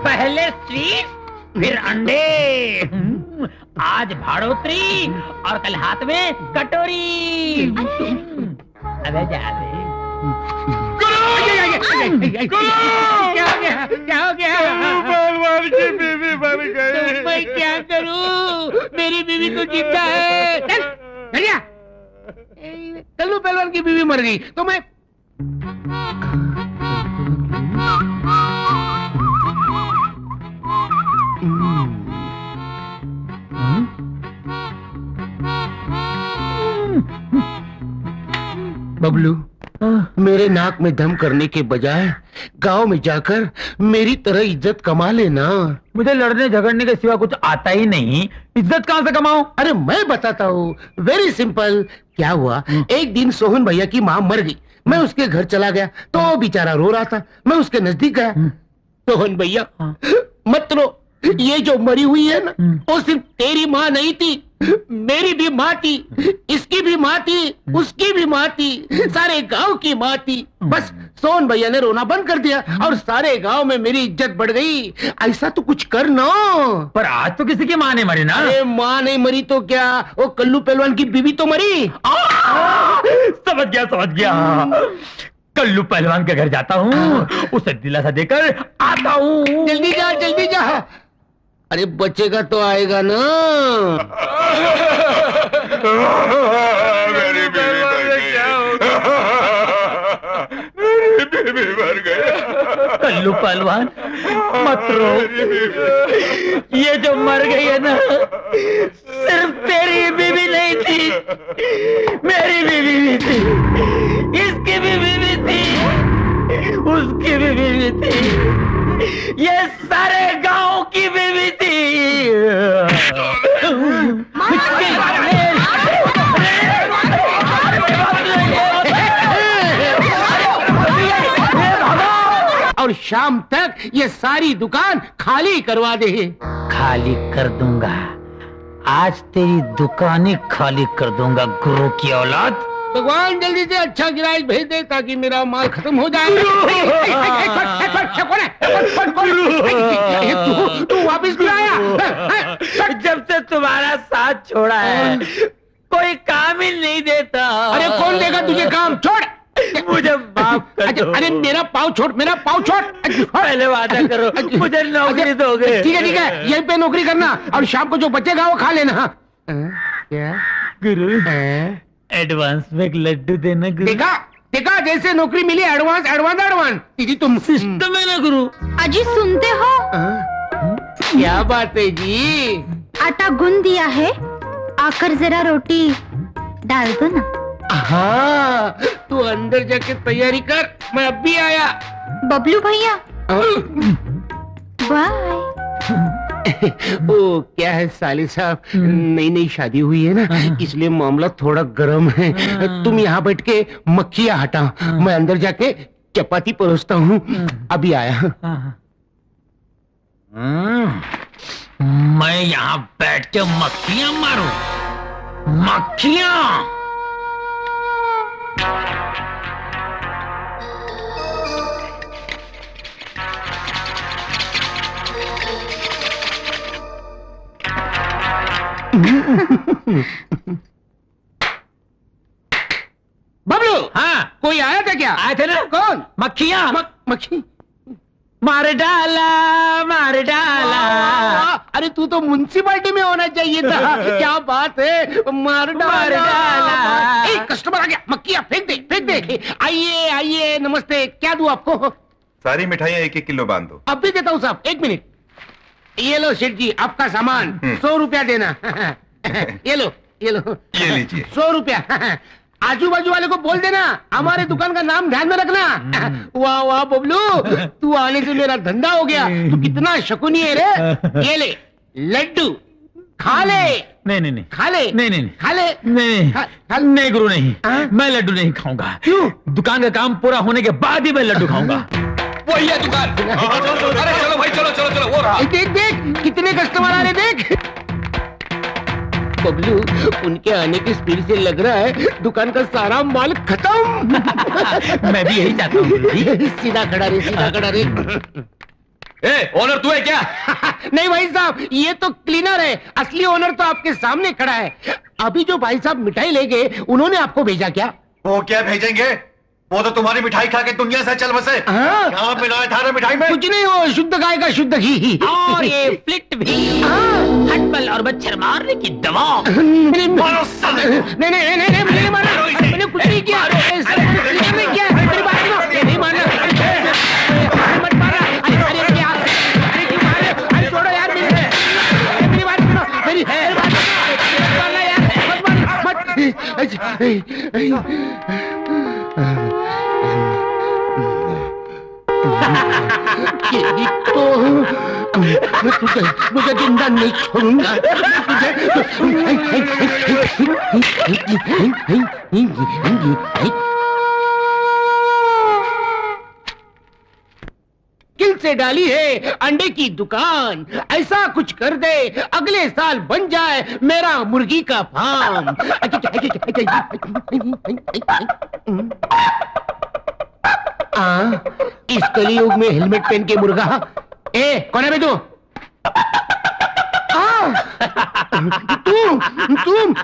पहले स्वीट फिर अंडे, आज भाड़ोत्री और कल हाथ में कटोरी। अबे जा दे। क्या हो गया? पहलवान की बीवी मर गई। तो मैं क्या करूं? मेरी बीवी तो जिंदा है। चल चलिया। कल्लू पहलवान की बीवी मर गई तो मैं बबलू, मेरे नाक में दम करने के बजाय गांव में जाकर मेरी तरह इज्जत कमा लेना। मुझे लड़ने झगड़ने के सिवा कुछ आता ही नहीं, इज्जत कहाँ से कमाऊं? अरे मैं बताता हूँ, वेरी सिंपल। क्या हुआ, एक दिन सोहन भैया की माँ मर गई। मैं उसके घर चला गया तो वो बेचारा रो रहा था। मैं उसके नजदीक गया। सोहन भैया मत रो, ये जो मरी हुई है ना, वो सिर्फ तेरी माँ नहीं थी, मेरी भी माँ थी, इसकी भी माँ थी, उसकी भी माँ थी, सारे गांव की माँ थी। बस सोहन भैया ने रोना बंद कर दिया और सारे गांव में मेरी इज्जत बढ़ गई। ऐसा तो कुछ कर ना। पर आज तो किसी की माँ नहीं मरी ना। अरे माँ नहीं मरी तो क्या, वो कल्लू पहलवान की बीवी तो मरी। समझ गया। कल्लू पहलवान के घर जाता हूँ, उसे दिलासा देकर आता हूँ। जल्दी जा। अरे बचेगा तो आएगा ना। मेरी बीवी मर गई। कल्लू पहलवान मत रो, ये जो मर गई है ना, सिर्फ तेरी बीवी नहीं थी, मेरी बीवी भी थी, इसकी भी बीवी थी, उसकी भी बीवी थी, ये सारे गांव की बीवी थी। और शाम तक ये सारी दुकान खाली करवा दे। खाली कर दूंगा, आज तेरी दुकान ही खाली कर दूंगा, गुरु की औलाद। भगवान जल्दी से अच्छा गिराज भेज दे ताकि मेरा माल खत्म हो जाए। तू वापिस क्यों आया? जब से तुम्हारा साथ छोड़ा है कोई काम ही नहीं देता। अरे कौन देगा तुझे काम? छोड़ मुझे माफ कर दो। अरे मेरा पाँव छोड़। पहले वादा करो, मुझे नौकरी दोगे। ठीक है, यहीं पे नौकरी करना और शाम को जो बचेगा वो खा लेना। क्या गुरु, एडवांस में एक लड्डू देना गुरु। देखा जैसे नौकरी मिली, एडवांस। दीदी तुम सिस्टम है ना गुरु। अजी सुनते हो? क्या बात है जी? आटा गूंद दिया है, आकर जरा रोटी डाल दो ना। हाँ, तू अंदर जाके तैयारी कर, मैं अब भी आया। बबलू भैया बाय। वो क्या है साले साहब, नई शादी हुई है ना, इसलिए मामला थोड़ा गर्म है। तुम यहाँ बैठ के मक्खियाँ हटाओ, मैं अंदर जाके चपाती परोसता हूँ। अभी आया। मैं यहाँ बैठ के मक्खियाँ मारूं? मक्खियाँ? बबलू, हाँ कोई आया था क्या? आए थे ना। कौन? मक्खियाँ। मक्खी? मार डाला। अरे तू तो म्युनिसिपालिटी में होना चाहिए था। क्या बात है, मार डाला। कस्टमर आ गया, मक्खियाँ फेंक दे। आइए, नमस्ते, क्या दूं आपको? सारी मिठाइयाँ 1-1 किलो बांध दो। अब भी देता हूँ साहब, 1 मिनट। ये लो सेठ जी, आपका सामान। 100 रुपया देना। ये लो। ये लीजिए। 100 रुपया। आजू बाजू वाले को बोल देना, हमारे दुकान का नाम ध्यान में रखना। वाह बबलू, तू आने से मेरा धंधा हो गया। तू कितना शकुनी है रे। ये ले लड्डू, खा ले। नहीं खा ले। नहीं खा ले। नहीं गुरु, नहीं। मैं लड्डू नहीं खाऊंगा। क्यों? दुकान का काम पूरा होने के बाद ही मैं लड्डू खाऊंगा। वही है दुकान। अरे चलो भाई, चलो। वो रहा। देख कितने कस्टमर आ रहे, देख। बबलू, उनके आने की स्पीड से लग रहा है दुकान का सारा माल खत्म। मैं भी यही चाहता हूँ गुरुजी। सीधा खड़ा रे, सीधा खड़ा रे। ए, ओनर तू है क्या? नहीं भाई साहब, ये तो क्लीनर है, असली ओनर तो आपके सामने खड़ा है। अभी जो भाई साहब मिठाई ले गए, उन्होंने आपको भेजा क्या? वो क्या भेजेंगे? वो तो तुम्हारी मिठाई खा के दुनिया से चल बसे। हाँ। क्या मिलाया था रे मिठाई में? कुछ नहीं, हो शुद्ध गाय का शुद्ध घी। और ये फ्लिट भी, हटबल और मच्छर मारने की दवा। मारो साले को। नहीं नहीं नहीं नहीं, मुझे नहीं मारना, मैंने कुछ नहीं किया। मैंने क्या? मेरी बात सुनो, नहीं मारना, मत मारना। अरे क्या? अरे क्यों मार रहे हो? अरे छोड़ो यार, मेरी बात सुनो, मेरी बात सुनो, मत मारना यार, मत मारना, तो मुझे जिंदा नहीं छोड़ूंगा किल से डाली है अंडे की दुकान। ऐसा कुछ कर दे अगले साल बन जाए मेरा मुर्गी का फार्म। इस कलयुग में हेलमेट पहन के मुर्गा। कौन है बे तू?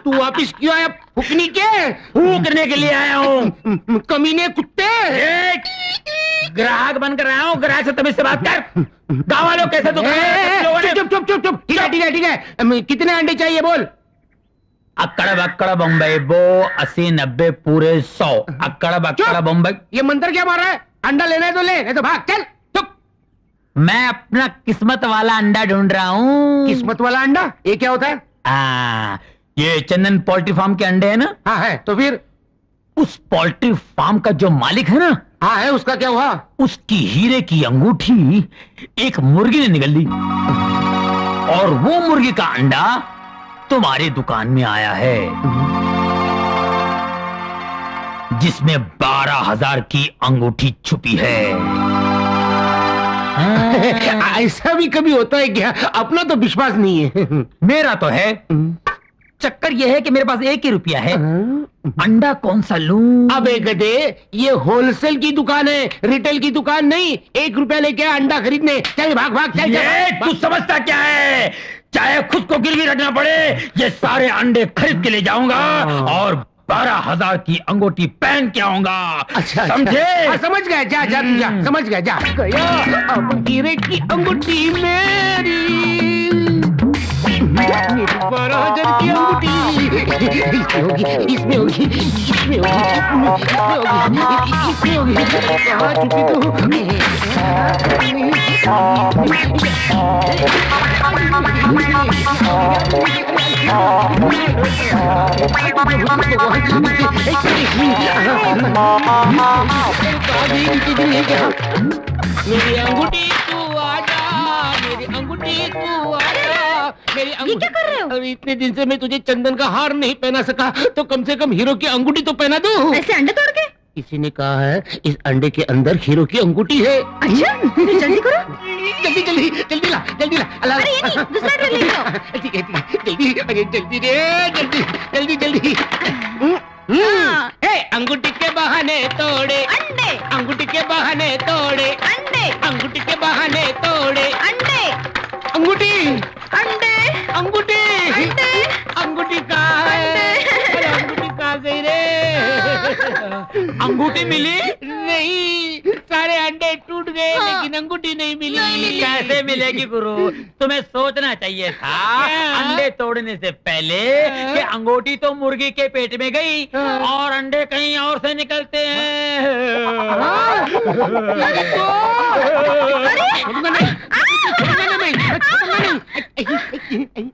तू वापिस क्यों आया? फूकनी के? फूकने के लिए आया हूँ। कमीने कुत्ते। ग्राहक बनकर आया हूँ, ग्राहक से तमीज से बात कर। गाँव वालों कैसे दुकान? चुप चुप चुप चुप। ठीक है ठीक है ठीक है, कितने अंडे चाहिए बोल? अक्कड़ बक्कड़ बम्बई बो 80 90 पूरे 100। अक्कड़ बक्कड़ बम्बई। ये मंत्र क्या मार रहा है? अंडा लेना है तो ले, नहीं तो भाग चल। चुप। मैं अपना किस्मत वाला अंडा ढूंढ रहा हूँ। किस्मत वाला अंडा? ये क्या होता है? ये चंदन पोल्ट्री फार्म के अंडे है ना? हाँ है, तो फिर? उस पोल्ट्री फार्म का जो मालिक है ना, हाँ है, उसका क्या हुआ? उसकी हीरे की अंगूठी एक मुर्गी ने निगल ली और वो मुर्गी का अंडा तुम्हारी दुकान में आया है, जिसमें 12,000 की अंगूठी छुपी है। ऐसा भी कभी होता है क्या? अपना तो विश्वास नहीं है। मेरा तो है। चक्कर यह है कि मेरे पास एक ही रुपया है। अंडा कौन सा लूं? अबे गधे, ये होलसेल की दुकान है, रिटेल की दुकान नहीं। 1 रुपया लेके अंडा खरीदने। चल भाग भाग चल। तू समझता क्या है? चाहे खुद को गिरवी रखना पड़े, ये सारे अंडे खरीद के ले जाऊंगा और 12,000 की अंगूठी पहन के आऊंगा। अच्छा समझे? अच्छा। समझ गया, जा जा तू जा, समझ गया, जा गया। अब हीरे की अंगूठी मेरी 12,000 की अंगूठी इसमें होगी, इसमें होगी, इसमें होगी, इसमें होगी। कहाँ छुपी मेरी अंगूठी तू आजा, मेरी अंगूठी तू आजा, मेरी ये क्या कर रहे हो? अरे इतने दिन से मैं तुझे चंदन का हार नहीं पहना सका, तो कम से कम हीरो की अंगूठी तो पहना दूं। ऐसे अंडे तोड़ के? किसी ने कहा है इस अंडे के अंदर हीरो की अंगूठी है। अच्छा, फिर जल्दी करो। जल्दी जल्दी जल्दी ला, जल्दी ला। अरे ये नहीं, दूसरा ट्रे ले लो। ठीक है जल्दी, अरे जल्दी रे, जल्दी जल्दी जल्दी। अंगूठी के बहाने तोड़े अंडे, अंगूठी के बहाने तोड़े अंडे, अंगूठी के बहाने तोड़े अंडे, अंगूठी, अंडे, अंगूठी, अंडे, अंगूठी कहाँ है? अरे अंगूठी कहाँ गई रे? अंगूठी मिली नहीं, सारे अंडे टूट गए, लेकिन अंगूठी नहीं मिली। कैसे मिलेगी गुरु? तुम्हें सोचना चाहिए था अंडे तोड़ने से पहले कि अंगूठी तो मुर्गी के पेट में गई और अंडे कहीं और से निकलते हैं। छोड़ूंगा नहीं, छोड़ूंगा नहीं, छोड़ूंगा नहीं।